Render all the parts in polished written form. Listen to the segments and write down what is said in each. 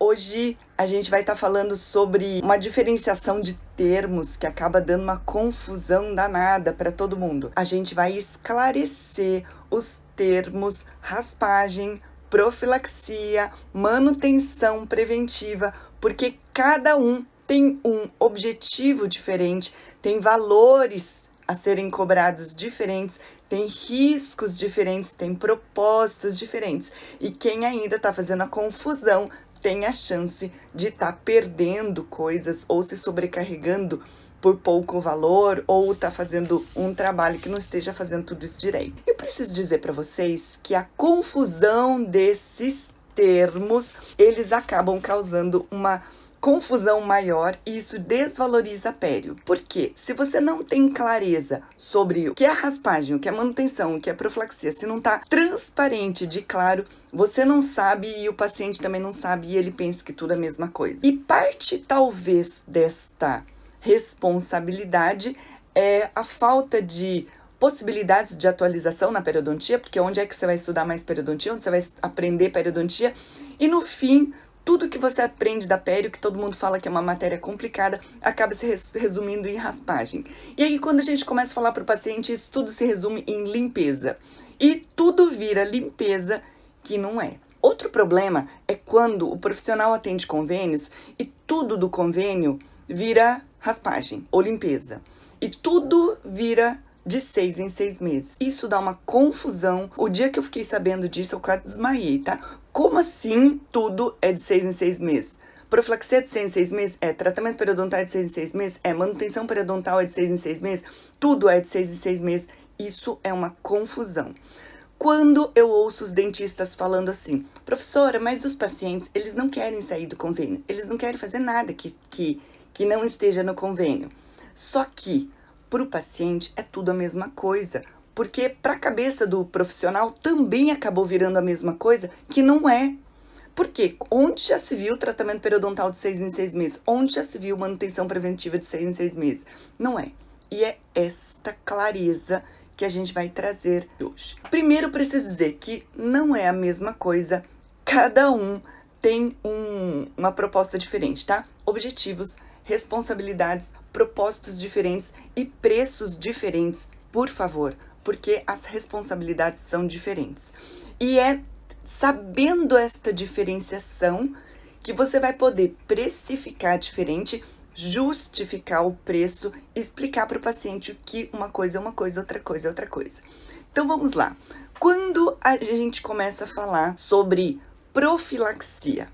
Hoje a gente vai estar falando sobre uma diferenciação de termos que acaba dando uma confusão danada para todo mundo. A gente vai esclarecer os termos raspagem, profilaxia, manutenção preventiva, porque cada um tem um objetivo diferente, tem valores a serem cobrados diferentes, tem riscos diferentes, tem propósitos diferentes. E quem ainda está fazendo a confusão tem a chance de estar perdendo coisas ou se sobrecarregando por pouco valor ou tá fazendo um trabalho que não esteja fazendo tudo isso direito. Eu preciso dizer para vocês que a confusão desses termos, eles acabam causando uma confusão maior e isso desvaloriza a pério. Por quê? Se você não tem clareza sobre o que é raspagem, o que é manutenção, o que é profilaxia, se não está transparente de claro, você não sabe e o paciente também não sabe e ele pensa que tudo é a mesma coisa. E parte talvez desta responsabilidade é a falta de possibilidades de atualização na periodontia, porque onde é que você vai estudar mais periodontia, onde você vai aprender periodontia e no fim tudo que você aprende da pério, que todo mundo fala que é uma matéria complicada, acaba se resumindo em raspagem. E aí, quando a gente começa a falar para o paciente, isso tudo se resume em limpeza. E tudo vira limpeza que não é. Outro problema é quando o profissional atende convênios e tudo do convênio vira raspagem ou limpeza. E tudo vira de 6 em 6 meses. Isso dá uma confusão. O dia que eu fiquei sabendo disso, eu quase desmaiei, tá? Como assim tudo é de 6 em 6 meses? Profilaxia é de 6 em 6 meses? É. Tratamento periodontal é de 6 em 6 meses? É. Manutenção periodontal é de 6 em 6 meses? Tudo é de 6 em 6 meses. Isso é uma confusão. Quando eu ouço os dentistas falando assim, professora, mas os pacientes, eles não querem sair do convênio. Eles não querem fazer nada que não esteja no convênio. Só que para o paciente é tudo a mesma coisa, porque para a cabeça do profissional também acabou virando a mesma coisa, que não é. Porque onde já se viu tratamento periodontal de 6 em 6 meses? Onde já se viu manutenção preventiva de 6 em 6 meses? Não é. E é esta clareza que a gente vai trazer hoje. Primeiro, preciso dizer que não é a mesma coisa, cada um tem uma proposta diferente, tá? Objetivos, responsabilidades, propósitos diferentes e preços diferentes, por favor, porque as responsabilidades são diferentes. E é sabendo esta diferenciação que você vai poder precificar diferente, justificar o preço, explicar para o paciente que uma coisa é uma coisa, outra coisa é outra coisa. Então vamos lá. Quando a gente começa a falar sobre profilaxia,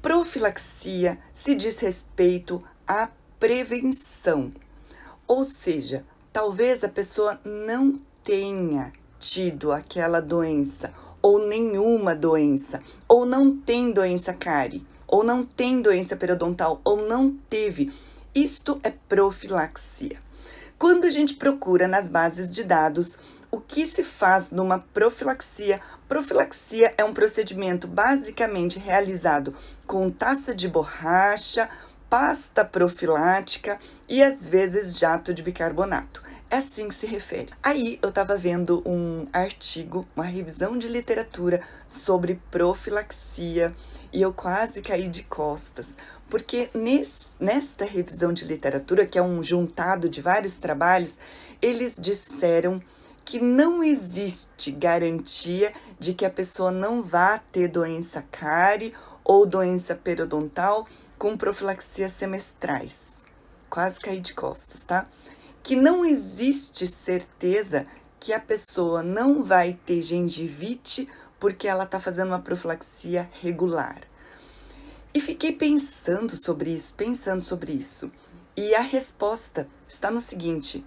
profilaxia se diz respeito à prevenção, ou seja, talvez a pessoa não tenha tido aquela doença, ou nenhuma doença, ou não tem doença cárie, ou não tem doença periodontal, ou não teve. Isto é profilaxia. Quando a gente procura nas bases de dados o que se faz numa profilaxia, profilaxia é um procedimento basicamente realizado com taça de borracha, pasta profilática e às vezes jato de bicarbonato. É assim que se refere. Aí eu estava vendo um artigo, uma revisão de literatura sobre profilaxia e eu quase caí de costas, porque nesta revisão de literatura, que é um juntado de vários trabalhos, eles disseram que não existe garantia de que a pessoa não vá ter doença cárie ou doença periodontal com profilaxias semestrais. Quase caí de costas, tá? Que não existe certeza que a pessoa não vai ter gengivite porque ela está fazendo uma profilaxia regular. E fiquei pensando sobre isso. E a resposta está no seguinte: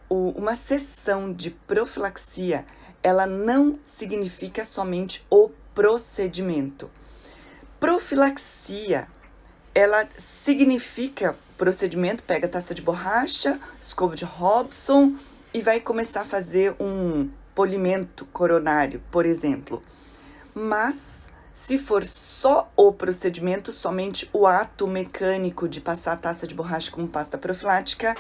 uma sessão de profilaxia, ela não significa somente o procedimento. Profilaxia, ela significa procedimento, pega taça de borracha, escova de Hobson e vai começar a fazer um polimento coronário, por exemplo. Mas, se for só o procedimento, somente o ato mecânico de passar a taça de borracha como pasta profilática,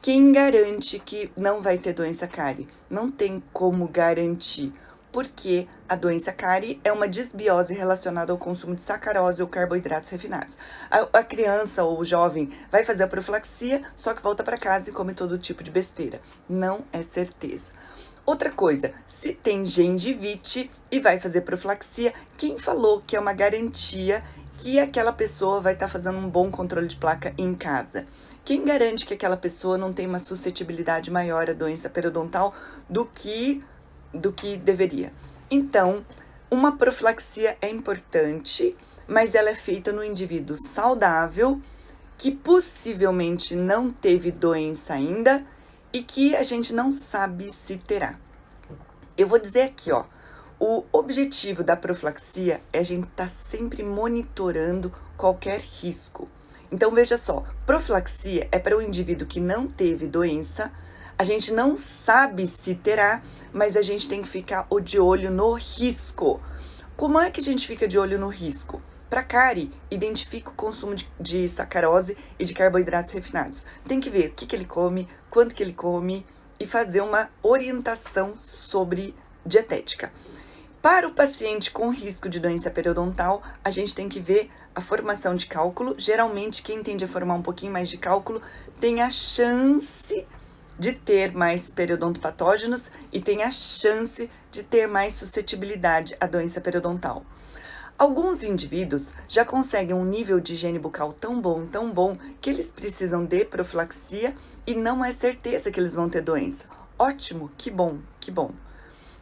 quem garante que não vai ter doença cárie? Não tem como garantir, porque a doença cárie é uma disbiose relacionada ao consumo de sacarose ou carboidratos refinados. A criança ou o jovem vai fazer a profilaxia, só que volta para casa e come todo tipo de besteira. Não é certeza. Outra coisa, se tem gengivite e vai fazer profilaxia, quem falou que é uma garantia que aquela pessoa vai estar fazendo um bom controle de placa em casa? Quem garante que aquela pessoa não tem uma suscetibilidade maior à doença periodontal do que deveria? Então, uma profilaxia é importante, mas ela é feita no indivíduo saudável, que possivelmente não teve doença ainda e que a gente não sabe se terá. Eu vou dizer aqui, ó, o objetivo da profilaxia é a gente estar sempre monitorando qualquer risco. Então, veja só, profilaxia é para o indivíduo que não teve doença, a gente não sabe se terá, mas a gente tem que ficar de olho no risco. Como é que a gente fica de olho no risco? Para cárie, identifica o consumo de sacarose e de carboidratos refinados. Tem que ver o que ele come, quanto que ele come e fazer uma orientação sobre dietética. Para o paciente com risco de doença periodontal, a gente tem que ver a formação de cálculo. Geralmente, quem tende a formar um pouquinho mais de cálculo tem a chance de ter mais periodontopatógenos e tem a chance de ter mais suscetibilidade à doença periodontal. Alguns indivíduos já conseguem um nível de higiene bucal tão bom, que eles precisam de profilaxia e não é certeza que eles vão ter doença. Ótimo, que bom, que bom.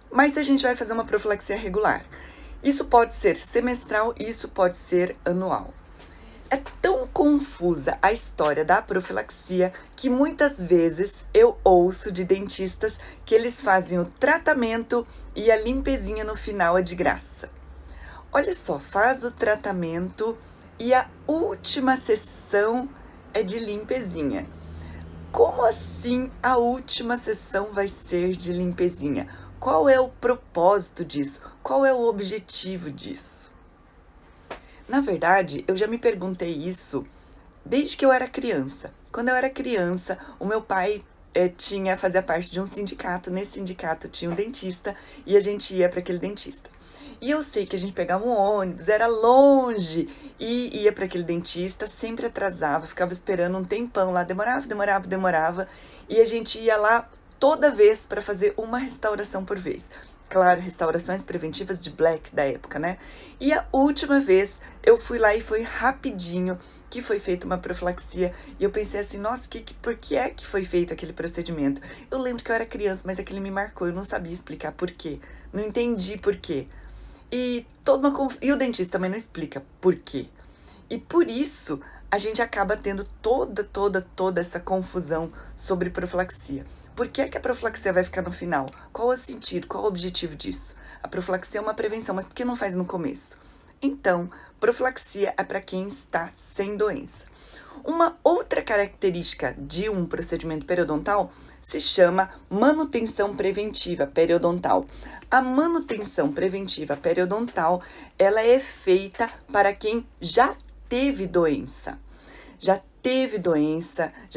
Mas a gente vai fazer uma profilaxia regular. Isso pode ser semestral, isso pode ser anual. É tão confusa a história da profilaxia que muitas vezes eu ouço de dentistas que eles fazem o tratamento e a limpezinha no final é de graça. Olha só, faz o tratamento e a última sessão é de limpezinha. Como assim a última sessão vai ser de limpezinha? Qual é o propósito disso? Qual é o objetivo disso? Na verdade, eu já me perguntei isso desde que eu era criança. Quando eu era criança, o meu pai fazia parte de um sindicato. Nesse sindicato tinha um dentista e a gente ia para aquele dentista. E eu sei que a gente pegava um ônibus, era longe, e ia para aquele dentista, sempre atrasava, ficava esperando um tempão lá, demorava, e a gente ia lá toda vez para fazer uma restauração por vez. Claro, restaurações preventivas de Black da época, né? E a última vez eu fui lá e foi rapidinho que foi feita uma profilaxia. E eu pensei assim, nossa, por que é que foi feito aquele procedimento? Eu lembro que eu era criança, mas aquele me marcou, eu não sabia explicar por quê. Não entendi por quê. E o dentista também não explica por quê. E por isso a gente acaba tendo toda essa confusão sobre profilaxia. Por que é que a profilaxia vai ficar no final? Qual é o sentido? Qual é o objetivo disso? A profilaxia é uma prevenção, mas por que não faz no começo? Então, profilaxia é para quem está sem doença. Uma outra característica de um procedimento periodontal se chama manutenção preventiva periodontal. A manutenção preventiva periodontal, ela é feita para quem já teve doença. Já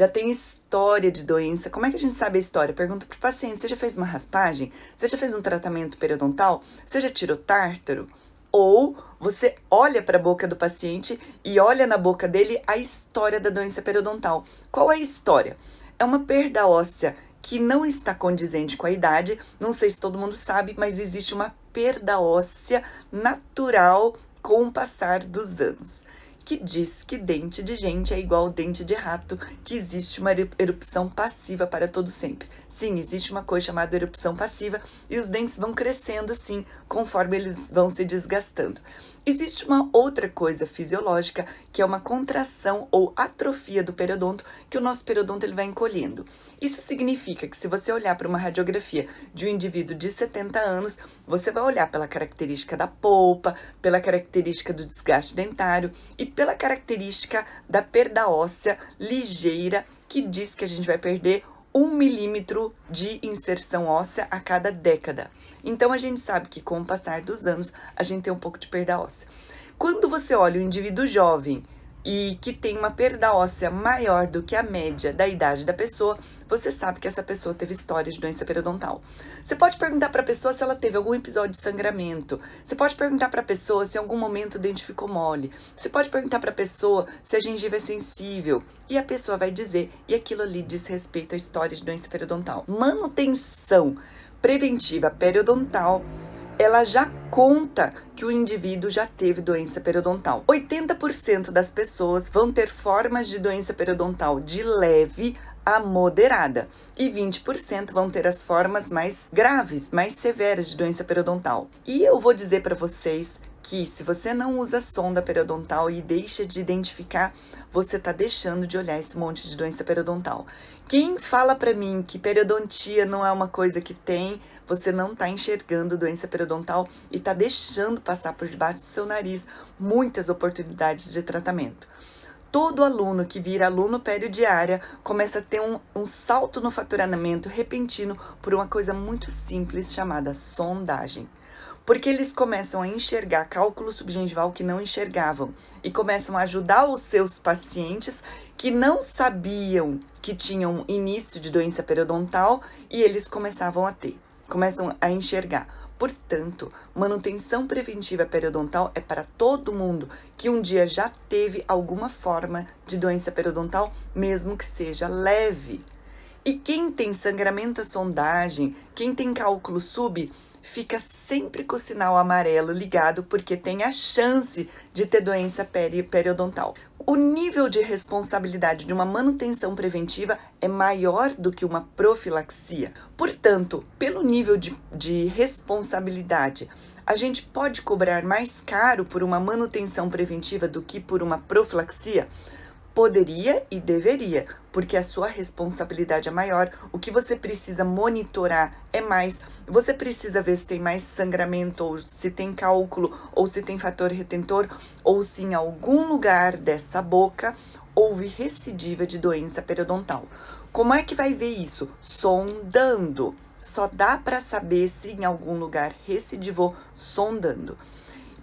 tem história de doença. Como é que a gente sabe a história? Pergunta para o paciente, você já fez uma raspagem? Você já fez um tratamento periodontal? Você já tirou tártaro? Ou você olha para a boca do paciente e olha na boca dele a história da doença periodontal. Qual é a história? É uma perda óssea que não está condizente com a idade. Não sei se todo mundo sabe, mas existe uma perda óssea natural com o passar dos anos, que diz que dente de gente é igual dente de rato, que existe uma erupção passiva para todo sempre. Sim, existe uma coisa chamada erupção passiva e os dentes vão crescendo, sim, conforme eles vão se desgastando. Existe uma outra coisa fisiológica, que é uma contração ou atrofia do periodonto, que o nosso periodonto ele vai encolhendo. Isso significa que se você olhar para uma radiografia de um indivíduo de 70 anos, você vai olhar pela característica da polpa, pela característica do desgaste dentário e pela característica da perda óssea ligeira, que diz que a gente vai perder 1 milímetro de inserção óssea a cada década. Então, a gente sabe que com o passar dos anos, a gente tem um pouco de perda óssea. Quando você olha o indivíduo jovem, e que tem uma perda óssea maior do que a média da idade da pessoa, você sabe que essa pessoa teve história de doença periodontal. Você pode perguntar para a pessoa se ela teve algum episódio de sangramento. Você pode perguntar para a pessoa se em algum momento o dente ficou mole. Você pode perguntar para a pessoa se a gengiva é sensível. E a pessoa vai dizer, e aquilo ali diz respeito à história de doença periodontal. Manutenção preventiva periodontal, ela já conta que o indivíduo já teve doença periodontal. 80% das pessoas vão ter formas de doença periodontal de leve a moderada e 20% vão ter as formas mais graves, mais severas de doença periodontal. E eu vou dizer para vocês que se você não usa sonda periodontal e deixa de identificar, você está deixando de olhar esse monte de doença periodontal. Quem fala para mim que periodontia não é uma coisa que tem, você não está enxergando doença periodontal e está deixando passar por debaixo do seu nariz muitas oportunidades de tratamento. Todo aluno que vira aluno periodiária começa a ter um salto no faturamento repentino por uma coisa muito simples chamada sondagem. Porque eles começam a enxergar cálculo subgengival que não enxergavam e começam a ajudar os seus pacientes que não sabiam que tinham início de doença periodontal e eles começam a enxergar. Portanto, manutenção preventiva periodontal é para todo mundo que um dia já teve alguma forma de doença periodontal, mesmo que seja leve. E quem tem sangramento à sondagem, quem tem cálculo sub, fica sempre com o sinal amarelo ligado porque tem a chance de ter doença periodontal. O nível de responsabilidade de uma manutenção preventiva é maior do que uma profilaxia. Portanto, pelo nível de responsabilidade, a gente pode cobrar mais caro por uma manutenção preventiva do que por uma profilaxia? Poderia e deveria, porque a sua responsabilidade é maior, o que você precisa monitorar é mais, você precisa ver se tem mais sangramento, ou se tem cálculo, ou se tem fator retentor, ou se em algum lugar dessa boca houve recidiva de doença periodontal. Como é que vai ver isso? Sondando. Só dá para saber se em algum lugar recidivou sondando.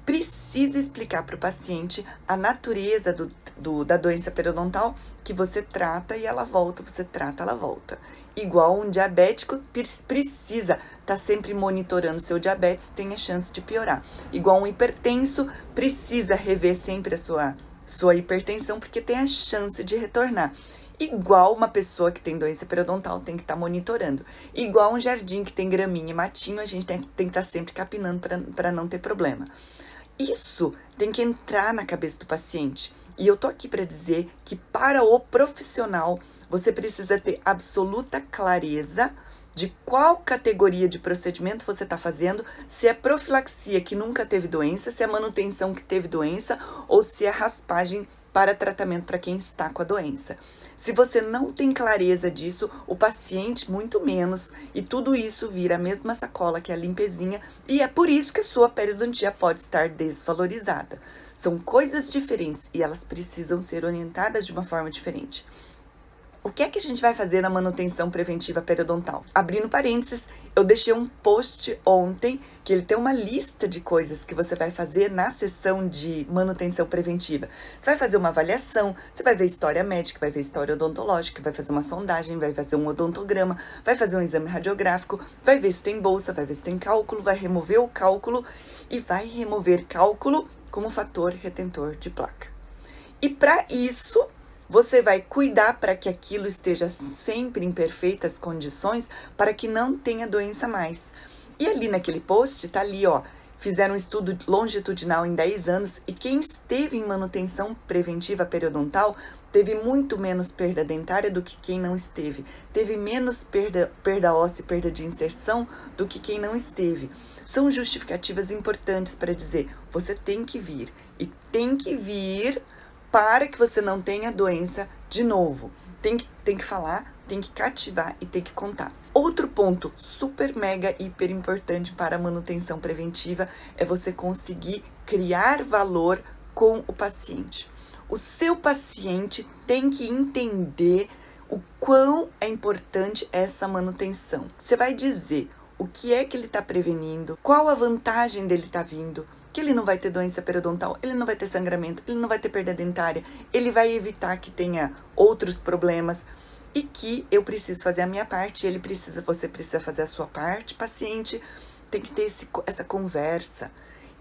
Precisa explicar para o paciente a natureza da doença periodontal que você trata e ela volta, você trata, ela volta. Igual um diabético precisa estar sempre monitorando seu diabetes, tem a chance de piorar. Igual um hipertenso precisa rever sempre a sua hipertensão porque tem a chance de retornar. Igual uma pessoa que tem doença periodontal tem que estar monitorando. Igual um jardim que tem graminha e matinho, a gente tem que estar sempre capinando para não ter problema. Isso tem que entrar na cabeça do paciente. E eu tô aqui para dizer que para o profissional, você precisa ter absoluta clareza de qual categoria de procedimento você está fazendo, se é profilaxia que nunca teve doença, se é manutenção que teve doença, ou se é raspagem para tratamento para quem está com a doença. Se você não tem clareza disso, o paciente muito menos, e tudo isso vira a mesma sacola que a limpezinha, e é por isso que a sua periodontia pode estar desvalorizada. São coisas diferentes e elas precisam ser orientadas de uma forma diferente. O que é que a gente vai fazer na manutenção preventiva periodontal? Abrindo parênteses, eu deixei um post ontem que ele tem uma lista de coisas que você vai fazer na sessão de manutenção preventiva. Você vai fazer uma avaliação, você vai ver história médica, vai ver história odontológica, vai fazer uma sondagem, vai fazer um odontograma, vai fazer um exame radiográfico, vai ver se tem bolsa, vai ver se tem cálculo, vai remover o cálculo e vai remover cálculo como fator retentor de placa. E para isso, você vai cuidar para que aquilo esteja sempre em perfeitas condições para que não tenha doença mais. E ali naquele post, tá ali, ó, fizeram um estudo longitudinal em 10 anos e quem esteve em manutenção preventiva periodontal teve muito menos perda dentária do que quem não esteve. Teve menos perda óssea e perda de inserção do que quem não esteve. São justificativas importantes para dizer, você tem que vir. E tem que vir para que você não tenha doença de novo. Tem que falar, tem que cativar e tem que contar. Outro ponto super, mega, hiper importante para a manutenção preventiva é você conseguir criar valor com o paciente. O seu paciente tem que entender o quão é importante essa manutenção. Você vai dizer o que é que ele está prevenindo, qual a vantagem dele estar vindo, que ele não vai ter doença periodontal, ele não vai ter sangramento, ele não vai ter perda dentária, ele vai evitar que tenha outros problemas e que eu preciso fazer a minha parte, você precisa fazer a sua parte, paciente tem que ter essa conversa.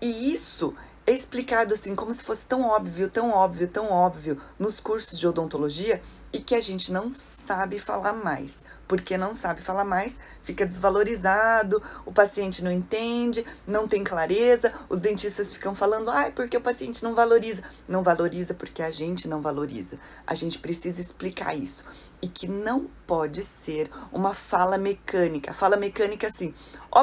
E isso é explicado assim, como se fosse tão óbvio, tão óbvio, tão óbvio nos cursos de odontologia e que a gente não sabe falar mais. Porque não sabe falar mais, fica desvalorizado, o paciente não entende, não tem clareza, os dentistas ficam falando, porque o paciente não valoriza. Não valoriza porque a gente não valoriza. A gente precisa explicar isso. E que não pode ser uma fala mecânica. Fala mecânica assim,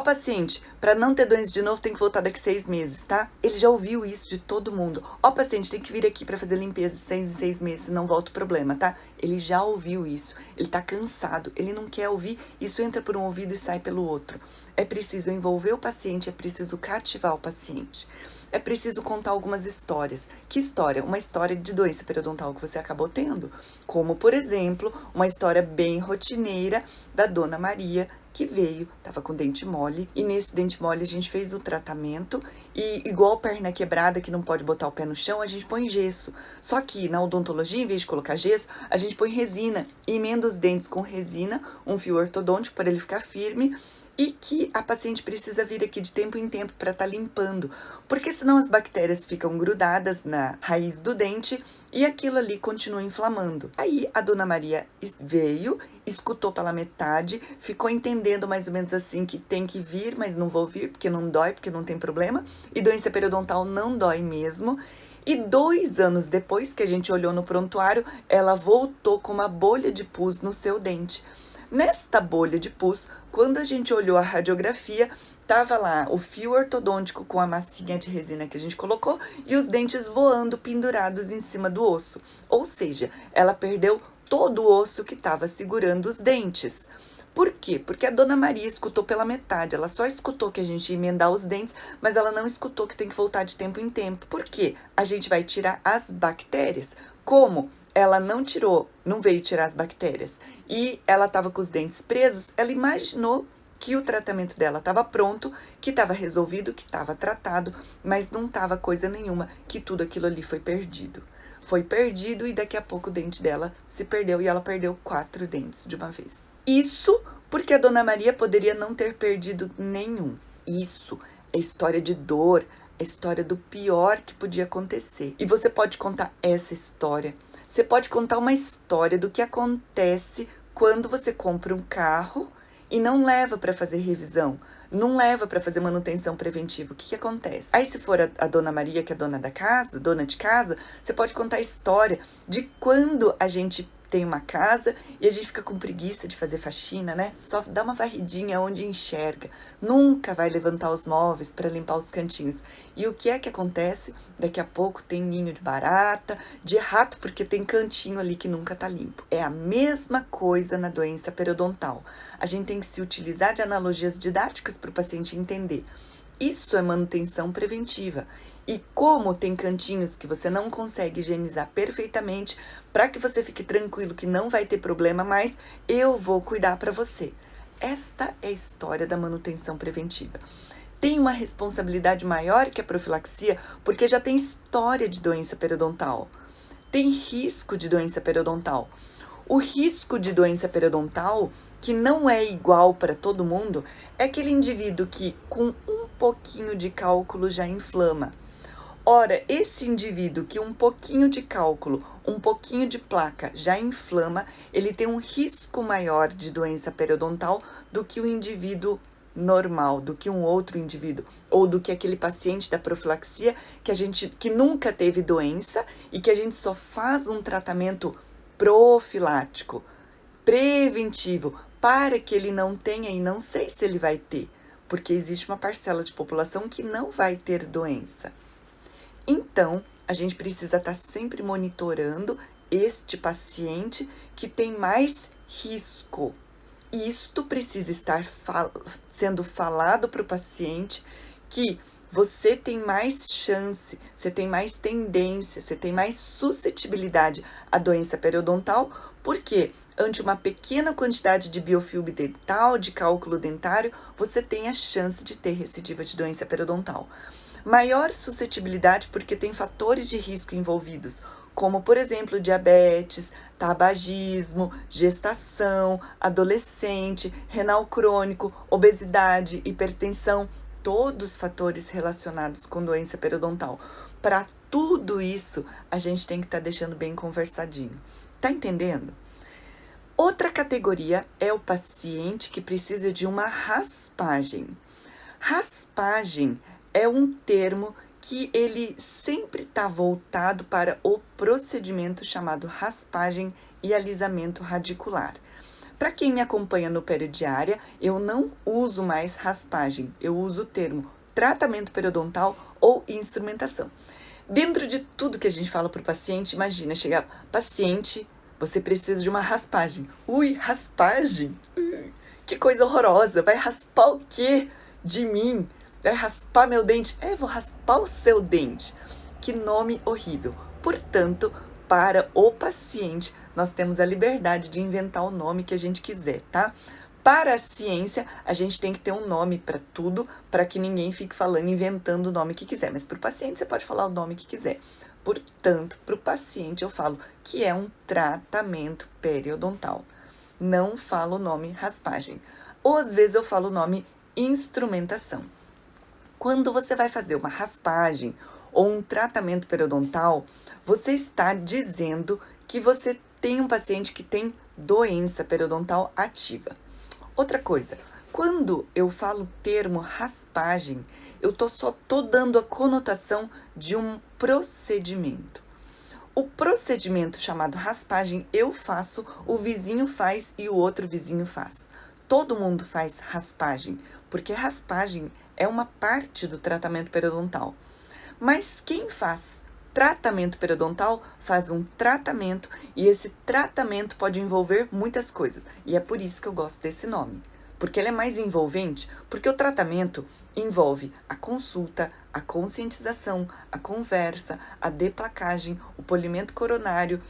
paciente, para não ter doença de novo tem que voltar daqui 6 meses, tá? Ele já ouviu isso de todo mundo. Paciente, tem que vir aqui para fazer limpeza de 6 em 6 meses, senão volta o problema, tá? Ele já ouviu isso, ele tá cansado, ele não quer ouvir, isso entra por um ouvido e sai pelo outro. É preciso envolver o paciente, é preciso cativar o paciente. É preciso contar algumas histórias. Que história? Uma história de doença periodontal que você acabou tendo. Como, por exemplo, uma história bem rotineira da Dona Maria, que veio, estava com dente mole, e nesse dente mole a gente fez o tratamento, e igual perna quebrada, que não pode botar o pé no chão, a gente põe gesso. Só que na odontologia, em vez de colocar gesso, a gente põe resina, e emenda os dentes com resina, um fio ortodôntico para ele ficar firme, e que a paciente precisa vir aqui de tempo em tempo para estar limpando, porque senão as bactérias ficam grudadas na raiz do dente e aquilo ali continua inflamando. Aí a Dona Maria veio, escutou pela metade, ficou entendendo mais ou menos assim que tem que vir, mas não vou vir porque não dói, porque não tem problema, e doença periodontal não dói mesmo. E 2 anos depois que a gente olhou no prontuário, ela voltou com uma bolha de pus no seu dente. Nesta bolha de pus, quando a gente olhou a radiografia, tava lá o fio ortodôntico com a massinha de resina que a gente colocou e os dentes voando pendurados em cima do osso. Ou seja, ela perdeu todo o osso que estava segurando os dentes. Por quê? Porque a Dona Maria escutou pela metade, ela só escutou que a gente ia emendar os dentes, mas ela não escutou que tem que voltar de tempo em tempo. Por quê? A gente vai tirar as bactérias. Como? Ela não veio tirar as bactérias e ela estava com os dentes presos, ela imaginou que o tratamento dela estava pronto, que estava resolvido, que estava tratado, mas não estava coisa nenhuma, que tudo aquilo ali foi perdido. Foi perdido e daqui a pouco o dente dela se perdeu e ela perdeu 4 dentes de uma vez. Isso porque a Dona Maria poderia não ter perdido nenhum. Isso é história de dor, é história do pior que podia acontecer. E você pode contar essa história. Você pode contar uma história do que acontece quando você compra um carro e não leva para fazer revisão, não leva para fazer manutenção preventiva. O que acontece? Aí se for a Dona Maria, que é dona da casa, dona de casa, você pode contar a história de quando a gente tem uma casa e a gente fica com preguiça de fazer faxina, né? Só dá uma varridinha onde enxerga. Nunca vai levantar os móveis para limpar os cantinhos. E o que é que acontece? Daqui a pouco tem ninho de barata, de rato, porque tem cantinho ali que nunca tá limpo. É a mesma coisa na doença periodontal. A gente tem que se utilizar de analogias didáticas para o paciente entender. Isso é manutenção preventiva. E como tem cantinhos que você não consegue higienizar perfeitamente, para que você fique tranquilo que não vai ter problema mais, eu vou cuidar para você. Esta é a história da manutenção preventiva. Tem uma responsabilidade maior que a profilaxia, porque já tem história de doença periodontal. Tem risco de doença periodontal. O risco de doença periodontal, que não é igual para todo mundo, é aquele indivíduo que com um pouquinho de cálculo já inflama. Ora, esse indivíduo que um pouquinho de cálculo, um pouquinho de placa já inflama, ele tem um risco maior de doença periodontal do que o indivíduo normal, do que um outro indivíduo, ou do que aquele paciente da profilaxia que nunca teve doença e que a gente só faz um tratamento profilático, preventivo, para que ele não tenha, e não sei se ele vai ter, porque existe uma parcela de população que não vai ter doença. Então, a gente precisa estar sempre monitorando este paciente que tem mais risco. Isto precisa estar sendo falado para o paciente que você tem mais chance, você tem mais tendência, você tem mais suscetibilidade à doença periodontal, porque ante uma pequena quantidade de biofilme dental, de cálculo dentário, você tem a chance de ter recidiva de doença periodontal. Maior suscetibilidade porque tem fatores de risco envolvidos, como, por exemplo, diabetes, tabagismo, gestação, adolescente, renal crônico, obesidade, hipertensão, todos fatores relacionados com doença periodontal. Para tudo isso, a gente tem que estar deixando bem conversadinho. Tá entendendo? Outra categoria é o paciente que precisa de uma raspagem. Raspagem é um termo que ele sempre está voltado para o procedimento chamado raspagem e alisamento radicular. Para quem me acompanha no Periodiária, eu não uso mais raspagem, eu uso o termo tratamento periodontal ou instrumentação. Dentro de tudo que a gente fala para o paciente, imagina chegar, paciente, você precisa de uma raspagem. Ui, raspagem? Que coisa horrorosa, vai raspar o quê de mim? Vai raspar meu dente? Vou raspar o seu dente. Que nome horrível. Portanto, para o paciente, nós temos a liberdade de inventar o nome que a gente quiser, tá? Para a ciência, a gente tem que ter um nome para tudo, para que ninguém fique falando, inventando o nome que quiser. Mas para o paciente, você pode falar o nome que quiser. Portanto, para o paciente, eu falo que é um tratamento periodontal. Não falo o nome raspagem. Ou às vezes eu falo o nome instrumentação. Quando você vai fazer uma raspagem ou um tratamento periodontal, você está dizendo que você tem um paciente que tem doença periodontal ativa. Outra coisa, quando eu falo o termo raspagem, eu só tô dando a conotação de um procedimento. O procedimento chamado raspagem eu faço, o vizinho faz e o outro vizinho faz. Todo mundo faz raspagem, porque raspagem é uma parte do tratamento periodontal. Mas quem faz tratamento periodontal faz um tratamento e esse tratamento pode envolver muitas coisas. E é por isso que eu gosto desse nome. Porque ele é mais envolvente, porque o tratamento envolve a consulta, a conscientização, a conversa, a deplacagem, o polimento coronário,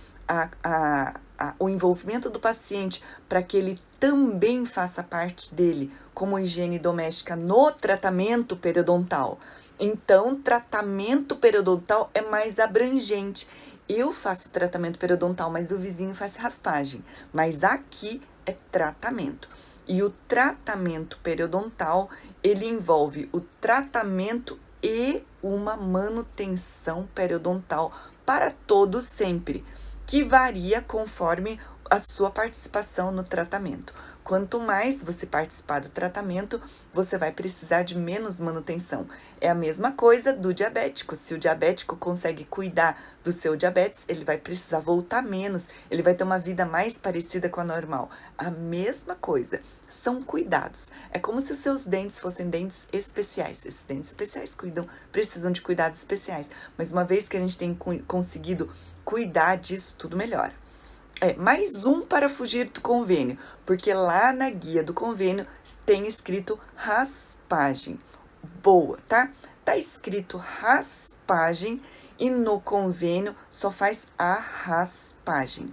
o envolvimento do paciente para que ele também faça parte dele como higiene doméstica no tratamento periodontal. Então, tratamento periodontal é mais abrangente. Eu faço tratamento periodontal, mas o vizinho faz raspagem. Mas aqui é tratamento. E o tratamento periodontal, ele envolve o tratamento e uma manutenção periodontal para todos sempre, que varia conforme a sua participação no tratamento. Quanto mais você participar do tratamento, você vai precisar de menos manutenção. É a mesma coisa do diabético. Se o diabético consegue cuidar do seu diabetes, ele vai precisar voltar menos, ele vai ter uma vida mais parecida com a normal. A mesma coisa. São cuidados. É como se os seus dentes fossem dentes especiais. Esses dentes especiais precisam de cuidados especiais. Mas uma vez que a gente tem conseguido cuidar disso, tudo melhora. Mais um para fugir do convênio, porque lá na guia do convênio tem escrito raspagem. Boa, tá? Tá escrito raspagem e no convênio só faz a raspagem.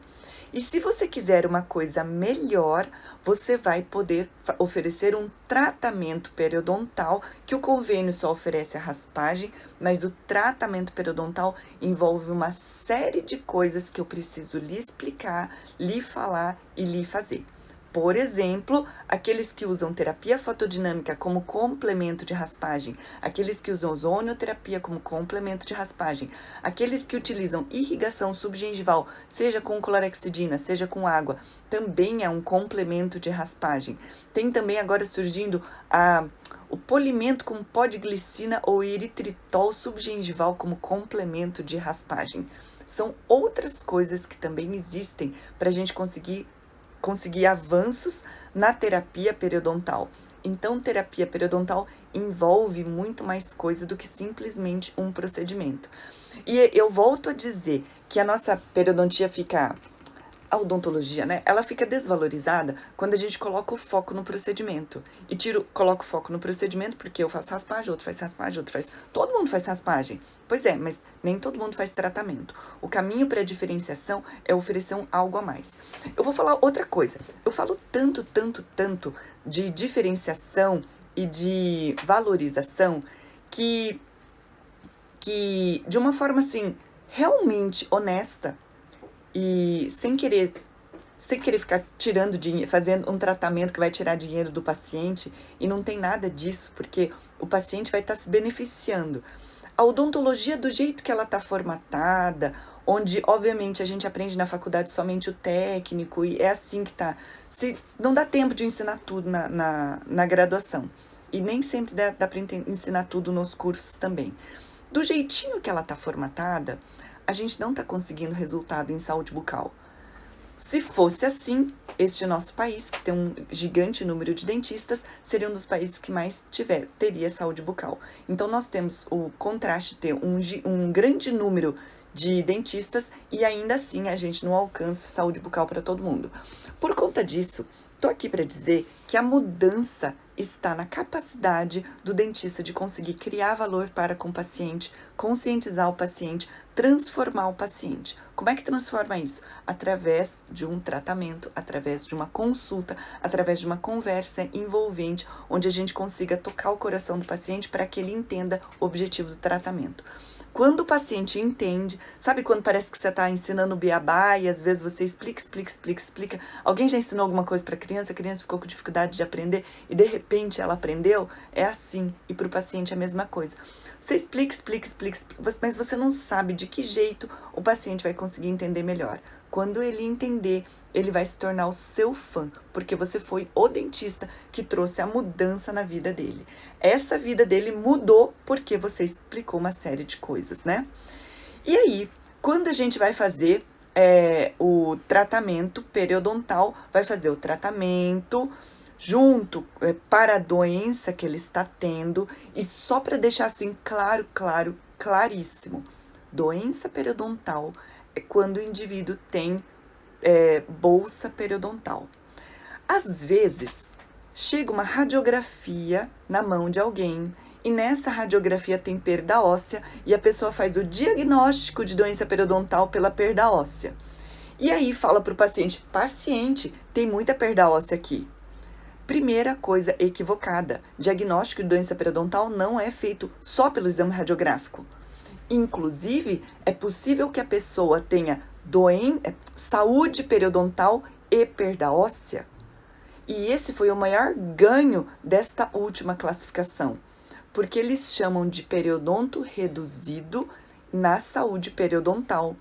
E se você quiser uma coisa melhor, você vai poder oferecer um tratamento periodontal, que o convênio só oferece a raspagem, mas o tratamento periodontal envolve uma série de coisas que eu preciso lhe explicar, lhe falar e lhe fazer. Por exemplo, aqueles que usam terapia fotodinâmica como complemento de raspagem, aqueles que usam ozonioterapia como complemento de raspagem, aqueles que utilizam irrigação subgengival, seja com clorexidina, seja com água, também é um complemento de raspagem. Tem também agora surgindo o polimento com pó de glicina ou eritritol subgengival como complemento de raspagem. São outras coisas que também existem para a gente conseguir avanços na terapia periodontal. Então, terapia periodontal envolve muito mais coisa do que simplesmente um procedimento. E eu volto a dizer que a nossa periodontia a odontologia, né? Ela fica desvalorizada quando a gente coloca o foco no procedimento. E coloca o foco no procedimento porque eu faço raspagem, outro faz raspagem, outro faz... Todo mundo faz raspagem. Pois é, mas nem todo mundo faz tratamento. O caminho para a diferenciação é oferecer algo a mais. Eu vou falar outra coisa. Eu falo tanto de diferenciação e de valorização que que, de uma forma assim, realmente honesta e sem querer ficar tirando dinheiro, fazendo um tratamento que vai tirar dinheiro do paciente, e não tem nada disso, porque o paciente vai estar se beneficiando. A odontologia, do jeito que ela está formatada, onde, obviamente, a gente aprende na faculdade somente o técnico, e é assim que tá. Não dá tempo de ensinar tudo na graduação. E nem sempre dá para ensinar tudo nos cursos também. Do jeitinho que ela está formatada, a gente não está conseguindo resultado em saúde bucal. Se fosse assim, este nosso país, que tem um gigante número de dentistas, seria um dos países que mais teria saúde bucal. Então, nós temos o contraste de ter um grande número de dentistas e ainda assim a gente não alcança saúde bucal para todo mundo. Por conta disso, estou aqui para dizer que a mudança está na capacidade do dentista de conseguir criar valor para com o paciente, conscientizar o paciente, transformar o paciente. Como é que transforma isso? Através de um tratamento, através de uma consulta, através de uma conversa envolvente, onde a gente consiga tocar o coração do paciente para que ele entenda o objetivo do tratamento. Quando o paciente entende, sabe quando parece que você está ensinando beabá e às vezes você explica. Alguém já ensinou alguma coisa para a criança ficou com dificuldade de aprender e de repente ela aprendeu? É assim. E para o paciente é a mesma coisa. Você explica, mas você não sabe de que jeito o paciente vai conseguir entender melhor. Quando ele entender, ele vai se tornar o seu fã, porque você foi o dentista que trouxe a mudança na vida dele. Essa vida dele mudou porque você explicou uma série de coisas, né? E aí, quando a gente vai fazer o tratamento periodontal, vai fazer o tratamento junto para a doença que ele está tendo, e só para deixar assim claríssimo, doença periodontal é quando o indivíduo tem bolsa periodontal. Às vezes, chega uma radiografia na mão de alguém e nessa radiografia tem perda óssea e a pessoa faz o diagnóstico de doença periodontal pela perda óssea. E aí fala para o paciente, tem muita perda óssea aqui. Primeira coisa equivocada, diagnóstico de doença periodontal não é feito só pelo exame radiográfico. Inclusive, é possível que a pessoa tenha saúde periodontal e perda óssea. E esse foi o maior ganho desta última classificação, porque eles chamam de periodonto reduzido na saúde periodontal.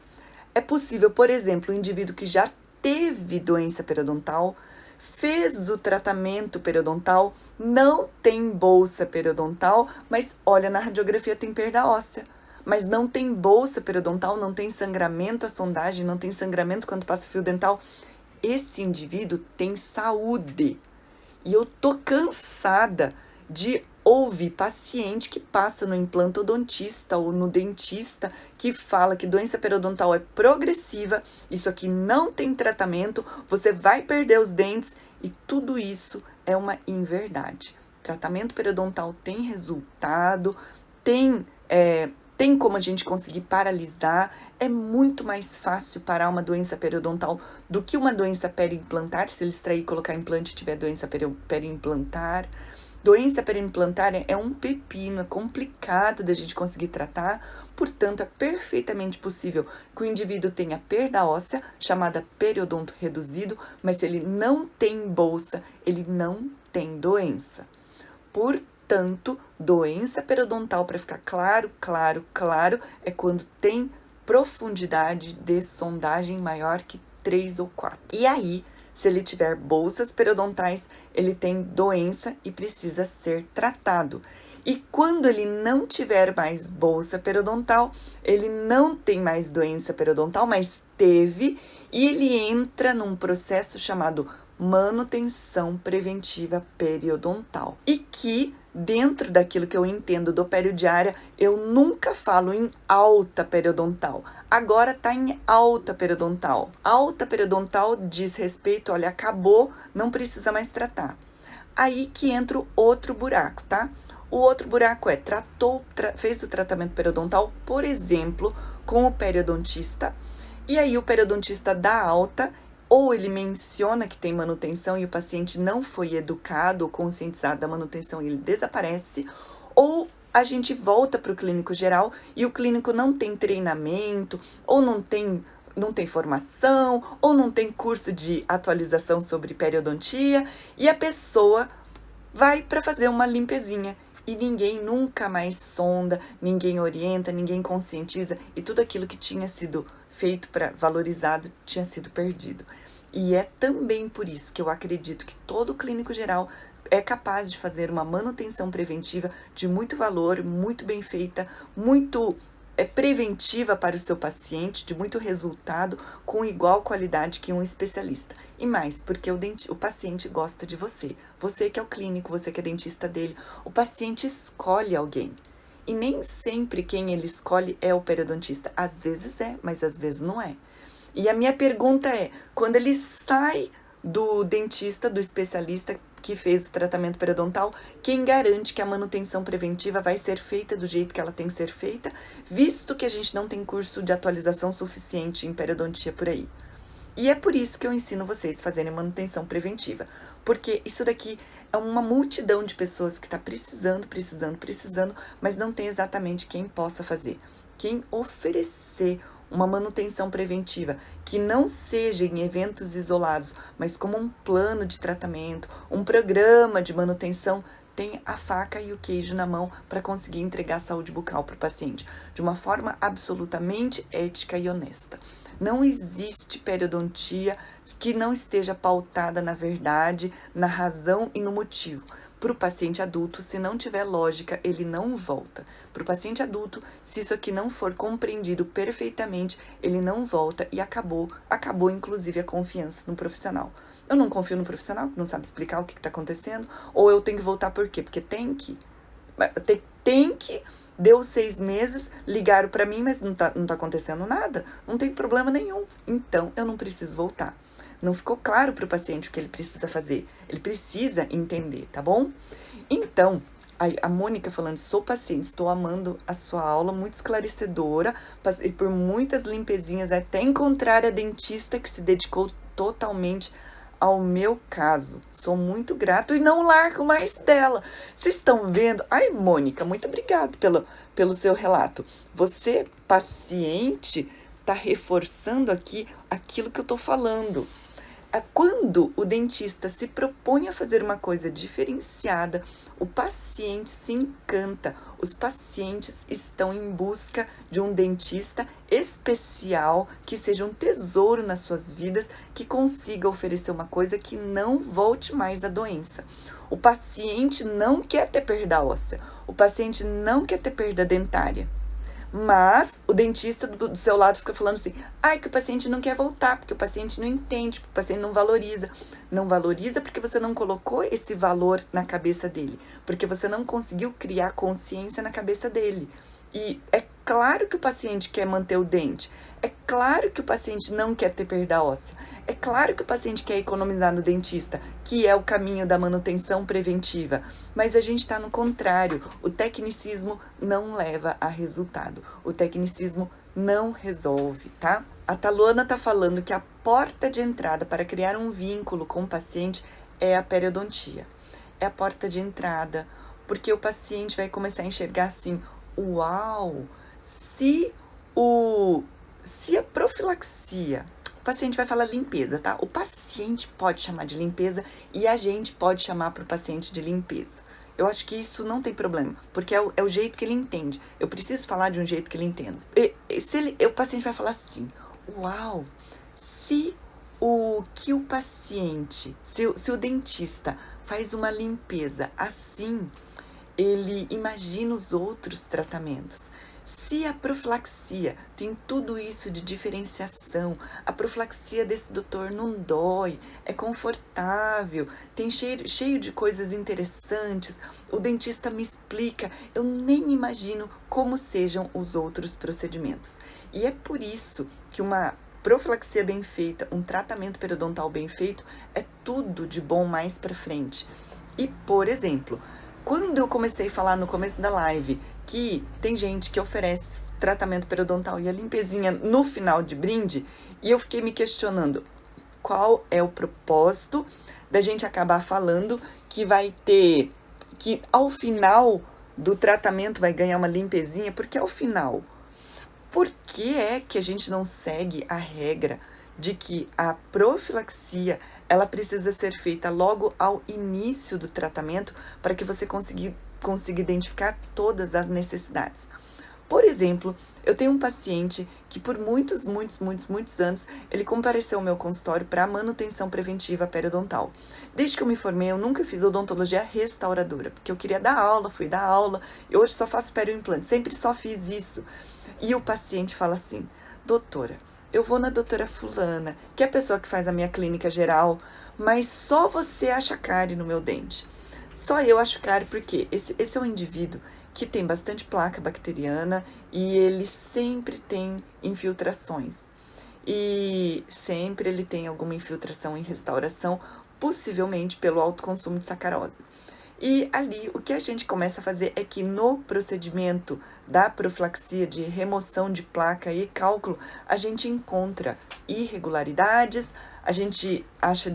É possível, por exemplo, o indivíduo que já teve doença periodontal, fez o tratamento periodontal, não tem bolsa periodontal, mas olha, na radiografia tem perda óssea. Mas não tem bolsa periodontal, não tem sangramento, a sondagem não tem sangramento quando passa fio dental. Esse indivíduo tem saúde. E eu tô cansada de ouvir paciente que passa no implantodontista ou no dentista que fala que doença periodontal é progressiva, isso aqui não tem tratamento, você vai perder os dentes, e tudo isso é uma inverdade. Tratamento periodontal tem resultado, tem como a gente conseguir paralisar. É muito mais fácil parar uma doença periodontal do que uma doença periimplantar, se ele extrair e colocar implante e tiver doença periimplantar. Doença periimplantar é um pepino, é complicado da gente conseguir tratar, portanto, é perfeitamente possível que o indivíduo tenha perda óssea, chamada periodonto reduzido, mas se ele não tem bolsa, ele não tem doença. Portanto, doença periodontal, para ficar claro, é quando tem profundidade de sondagem maior que 3 ou 4. E aí, se ele tiver bolsas periodontais, ele tem doença e precisa ser tratado. E quando ele não tiver mais bolsa periodontal, ele não tem mais doença periodontal, mas teve, e ele entra num processo chamado manutenção preventiva periodontal. E que, dentro daquilo que eu entendo do periodiária, eu nunca falo em alta periodontal. Agora tá em alta periodontal. Alta periodontal diz respeito, olha, acabou, não precisa mais tratar. Aí que entra o outro buraco, tá? O outro buraco fez o tratamento periodontal, por exemplo, com o periodontista, e aí o periodontista dá alta, ou ele menciona que tem manutenção e o paciente não foi educado ou conscientizado da manutenção e ele desaparece, ou a gente volta para o clínico geral e o clínico não tem treinamento, ou não tem formação, ou não tem curso de atualização sobre periodontia, e a pessoa vai para fazer uma limpezinha. E ninguém nunca mais sonda, ninguém orienta, ninguém conscientiza, e tudo aquilo que tinha sido feito para valorizado tinha sido perdido. E é também por isso que eu acredito que todo clínico geral é capaz de fazer uma manutenção preventiva de muito valor, muito bem feita, muito preventiva para o seu paciente, de muito resultado, com igual qualidade que um especialista. E mais, porque o paciente gosta de você. Você que é o clínico, você que é dentista dele. O paciente escolhe alguém. E nem sempre quem ele escolhe é o periodontista. Às vezes é, mas às vezes não é. E a minha pergunta é, quando ele sai do dentista, do especialista que fez o tratamento periodontal, quem garante que a manutenção preventiva vai ser feita do jeito que ela tem que ser feita, visto que a gente não tem curso de atualização suficiente em periodontia por aí? E é por isso que eu ensino vocês a fazerem manutenção preventiva, porque isso daqui é uma multidão de pessoas que está precisando, mas não tem exatamente quem possa fazer, quem oferecer uma manutenção preventiva, que não seja em eventos isolados, mas como um plano de tratamento, um programa de manutenção, tem a faca e o queijo na mão para conseguir entregar saúde bucal para o paciente, de uma forma absolutamente ética e honesta. Não existe periodontia que não esteja pautada na verdade, na razão e no motivo. Para o paciente adulto, se não tiver lógica, ele não volta. Para o paciente adulto, se isso aqui não for compreendido perfeitamente, ele não volta e acabou inclusive a confiança no profissional. Eu não confio no profissional, não sabe explicar o que está acontecendo, ou eu tenho que voltar por quê? Porque tem que, deu 6 meses, ligaram para mim, mas não tá acontecendo nada, não tem problema nenhum, então eu não preciso voltar. Não ficou claro para o paciente o que ele precisa fazer. Ele precisa entender, tá bom? Então, a Mônica falando, sou paciente, estou amando a sua aula, muito esclarecedora, passei por muitas limpezinhas até encontrar a dentista que se dedicou totalmente ao meu caso. Sou muito grato e não largo mais dela. Vocês estão vendo? Ai, Mônica, muito obrigada pelo seu relato. Você, paciente, está reforçando aqui aquilo que eu estou falando. Quando o dentista se propõe a fazer uma coisa diferenciada, o paciente se encanta. Os pacientes estão em busca de um dentista especial, que seja um tesouro nas suas vidas, que consiga oferecer uma coisa que não volte mais à doença. O paciente não quer ter perda óssea, o paciente não quer ter perda dentária. Mas o dentista do seu lado fica falando assim, que o paciente não quer voltar, porque o paciente não entende, porque o paciente não valoriza. Não valoriza porque você não colocou esse valor na cabeça dele, porque você não conseguiu criar consciência na cabeça dele. E é claro que o paciente quer manter o dente, é claro que o paciente não quer ter perda óssea, é claro que o paciente quer economizar no dentista, que é o caminho da manutenção preventiva, mas a gente está no contrário, o tecnicismo não leva a resultado, o tecnicismo não resolve, tá? A Taluana tá falando que a porta de entrada para criar um vínculo com o paciente é a periodontia, é a porta de entrada, porque o paciente vai começar a enxergar assim, uau, se a profilaxia, o paciente vai falar limpeza, tá? O paciente pode chamar de limpeza e a gente pode chamar para o paciente de limpeza. Eu acho que isso não tem problema, porque é o jeito que ele entende. Eu preciso falar de um jeito que ele entenda. O paciente vai falar assim, uau, se o dentista faz uma limpeza assim, ele imagina os outros tratamentos. Se a profilaxia tem tudo isso de diferenciação, a profilaxia desse doutor não dói, é confortável, tem cheio de coisas interessantes, o dentista me explica, eu nem imagino como sejam os outros procedimentos. E é por isso que uma profilaxia bem feita, um tratamento periodontal bem feito, é tudo de bom mais para frente. E, por exemplo, quando eu comecei a falar no começo da live que tem gente que oferece tratamento periodontal e a limpezinha no final de brinde, e eu fiquei me questionando qual é o propósito da gente acabar falando que vai ter, que ao final do tratamento vai ganhar uma limpezinha, porque ao final, por que é que a gente não segue a regra de que a profilaxia ela precisa ser feita logo ao início do tratamento para que você consiga identificar todas as necessidades? Por exemplo, eu tenho um paciente que por muitos anos, ele compareceu ao meu consultório para manutenção preventiva periodontal. Desde que eu me formei, eu nunca fiz odontologia restauradora, porque eu queria dar aula, fui dar aula, e hoje só faço perioimplante, sempre só fiz isso. E o paciente fala assim: doutora, eu vou na doutora fulana, que é a pessoa que faz a minha clínica geral, mas só você acha cárie no meu dente. Só eu acho cárie porque esse é um indivíduo que tem bastante placa bacteriana e ele sempre tem infiltrações. E sempre ele tem alguma infiltração em restauração, possivelmente pelo alto consumo de sacarose. E ali, o que a gente começa a fazer é que no procedimento da profilaxia de remoção de placa e cálculo, a gente encontra irregularidades, a gente acha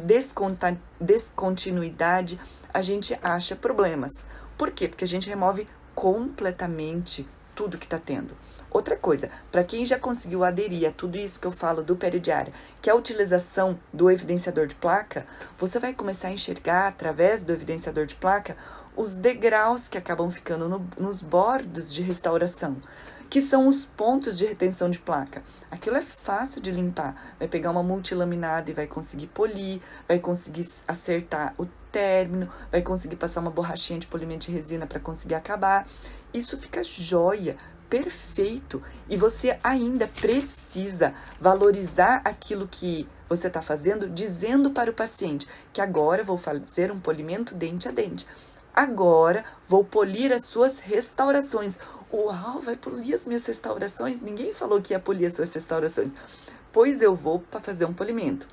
descontinuidade, a gente acha problemas. Por quê? Porque a gente remove completamente tudo que está tendo. Outra coisa, para quem já conseguiu aderir a tudo isso que eu falo do peridiária, que é a utilização do evidenciador de placa, você vai começar a enxergar através do evidenciador de placa os degraus que acabam ficando nos bordos de restauração, que são os pontos de retenção de placa. Aquilo é fácil de limpar. Vai pegar uma multilaminada e vai conseguir polir, vai conseguir acertar o término, vai conseguir passar uma borrachinha de polimento de resina para conseguir acabar. Isso fica joia, perfeito. E você ainda precisa valorizar aquilo que você está fazendo, dizendo para o paciente que agora vou fazer um polimento dente a dente. Agora vou polir as suas restaurações. Uau, vai polir as minhas restaurações? Ninguém falou que ia polir as suas restaurações. Pois eu vou para fazer um polimento.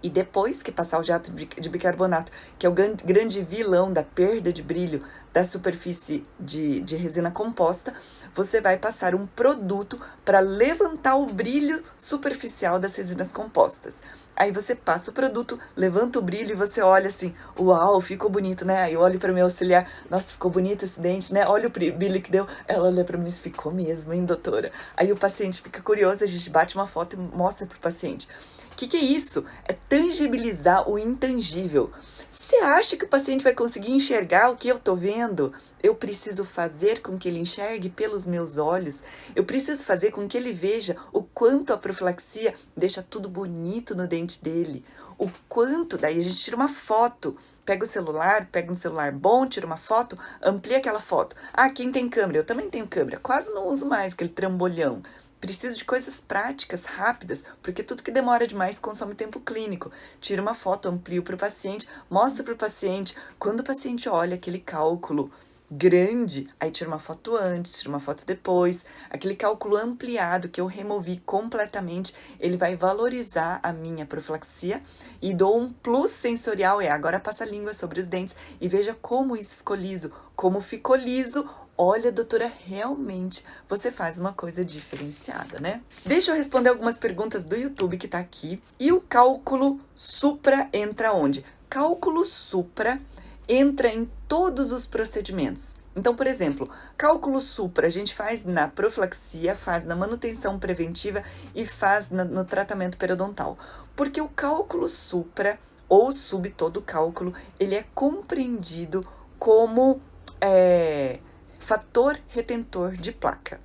E depois que passar o jato de bicarbonato, que é o grande vilão da perda de brilho da superfície de resina composta, você vai passar um produto para levantar o brilho superficial das resinas compostas. Aí você passa o produto, levanta o brilho e você olha assim: uau, ficou bonito, né? Aí eu olho para meu auxiliar: nossa, ficou bonito esse dente, né? Olha o brilho que deu. Ela olha para mim: ficou mesmo, hein, doutora? Aí o paciente fica curioso, a gente bate uma foto e mostra para o paciente. O que é isso? É tangibilizar o intangível. Você acha que o paciente vai conseguir enxergar o que eu estou vendo? Eu preciso fazer com que ele enxergue pelos meus olhos. Eu preciso fazer com que ele veja o quanto a profilaxia deixa tudo bonito no dente dele. O quanto, daí a gente tira uma foto. Pega o celular, pega um celular bom, tira uma foto, amplia aquela foto. Ah, quem tem câmera? Eu também tenho câmera. Quase não uso mais aquele trambolhão. Preciso de coisas práticas, rápidas, porque tudo que demora demais consome tempo clínico. Tira uma foto, amplio para o paciente, mostra para o paciente. Quando o paciente olha aquele cálculo grande, aí tira uma foto antes, tira uma foto depois. Aquele cálculo ampliado que eu removi completamente, ele vai valorizar a minha profilaxia e dou um plus sensorial. Agora passa a língua sobre os dentes e veja como isso ficou liso. Como ficou liso, olha, doutora, realmente você faz uma coisa diferenciada, né? Deixa eu responder algumas perguntas do YouTube que tá aqui. E o cálculo supra entra onde? Cálculo supra entra em todos os procedimentos. Então, por exemplo, cálculo supra a gente faz na profilaxia, faz na manutenção preventiva e faz no tratamento periodontal. Porque o cálculo supra ou subtodo cálculo, ele é compreendido como fator retentor de placa.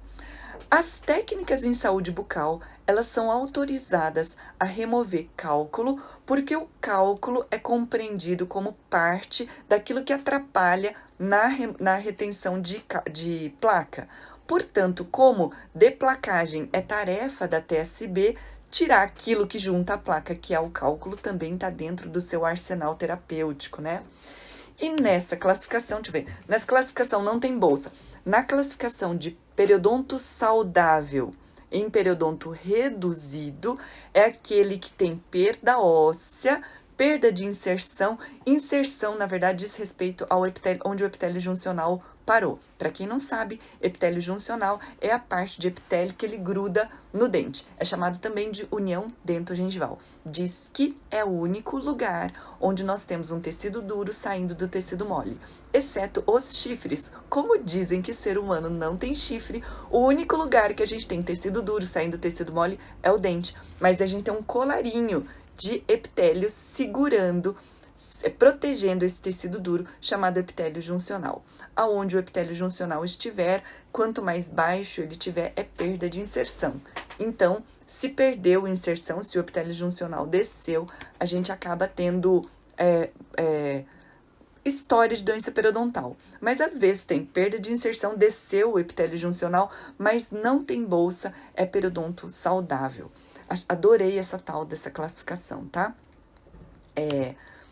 As técnicas em saúde bucal, elas são autorizadas a remover cálculo, porque o cálculo é compreendido como parte daquilo que atrapalha na retenção de placa. Portanto, como deplacagem é tarefa da TSB, tirar aquilo que junta a placa, que é o cálculo, também está dentro do seu arsenal terapêutico, né? E nessa classificação, deixa eu ver, nessa classificação não tem bolsa. Na classificação de periodonto saudável em periodonto reduzido, é aquele que tem perda óssea, perda de inserção. Inserção, na verdade, diz respeito ao epitélio, onde o epitélio juncional parou. Para quem não sabe, epitélio juncional é a parte de epitélio que ele gruda no dente. É chamado também de união dentogengival. Diz que é o único lugar onde nós temos um tecido duro saindo do tecido mole, exceto os chifres. Como dizem que ser humano não tem chifre, o único lugar que a gente tem tecido duro saindo do tecido mole é o dente. Mas a gente tem um colarinho de epitélio segurando, protegendo esse tecido duro, chamado epitélio juncional. Aonde o epitélio juncional estiver, quanto mais baixo ele tiver, é perda de inserção. Então, se perdeu a inserção, se o epitélio juncional desceu, a gente acaba tendo história de doença periodontal. Mas às vezes tem perda de inserção, desceu o epitélio juncional, mas não tem bolsa, é periodonto saudável. Adorei essa tal dessa classificação, tá?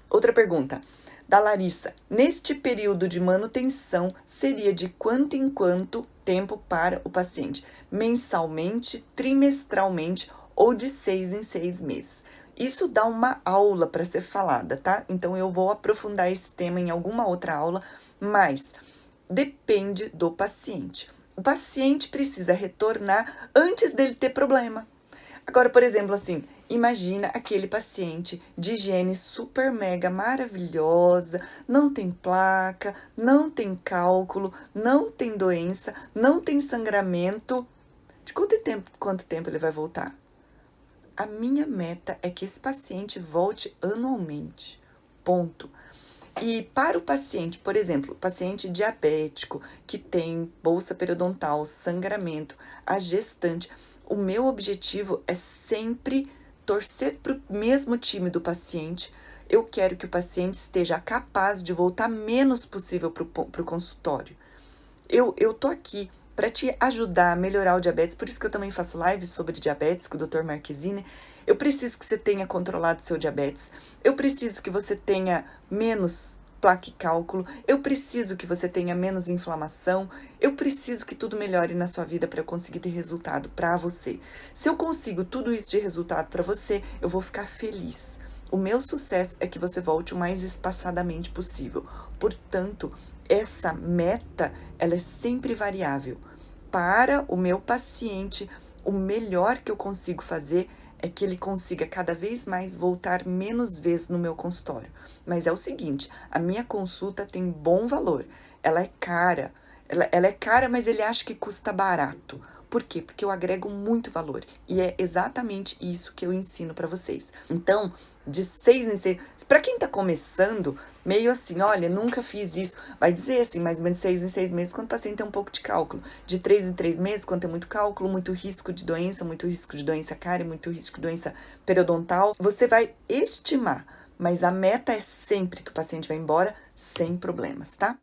Outra pergunta, da Larissa. Neste período de manutenção, seria de quanto em quanto tempo para o paciente? Mensalmente, trimestralmente ou de 6 em 6 meses? Isso dá uma aula para ser falada, tá? Então, eu vou aprofundar esse tema em alguma outra aula, mas depende do paciente. O paciente precisa retornar antes dele ter problema. Agora, por exemplo, assim, imagina aquele paciente de higiene super mega maravilhosa, não tem placa, não tem cálculo, não tem doença, não tem sangramento. De quanto tempo ele vai voltar? A minha meta é que esse paciente volte anualmente. Ponto. E para o paciente, por exemplo, paciente diabético que tem bolsa periodontal, sangramento, a gestante, o meu objetivo é sempre torcer para o mesmo time do paciente. Eu quero que o paciente esteja capaz de voltar menos possível para o consultório. Eu tô aqui para te ajudar a melhorar o diabetes, por isso que eu também faço lives sobre diabetes com o Dr. Marquezine. Eu preciso que você tenha controlado seu diabetes, eu preciso que você tenha menos placa e cálculo, eu preciso que você tenha menos inflamação, eu preciso que tudo melhore na sua vida para eu conseguir ter resultado para você. Se eu consigo tudo isso de resultado para você, eu vou ficar feliz. O meu sucesso é que você volte o mais espaçadamente possível. Portanto, essa meta, ela é sempre variável. Para o meu paciente, o melhor que eu consigo fazer é que ele consiga cada vez mais voltar menos vezes no meu consultório. Mas é o seguinte, a minha consulta tem bom valor. Ela é cara. Ela é cara, mas ele acha que custa barato. Por quê? Porque eu agrego muito valor. E é exatamente isso que eu ensino para vocês. Então, de 6 em 6... Para quem tá começando, meio assim, olha, nunca fiz isso. Vai dizer assim, mais ou menos 6 em 6 meses, quando o paciente tem um pouco de cálculo. De 3 em 3 meses, quando tem muito cálculo, muito risco de doença cárie, muito risco de doença periodontal. Você vai estimar, mas a meta é sempre que o paciente vai embora sem problemas, tá?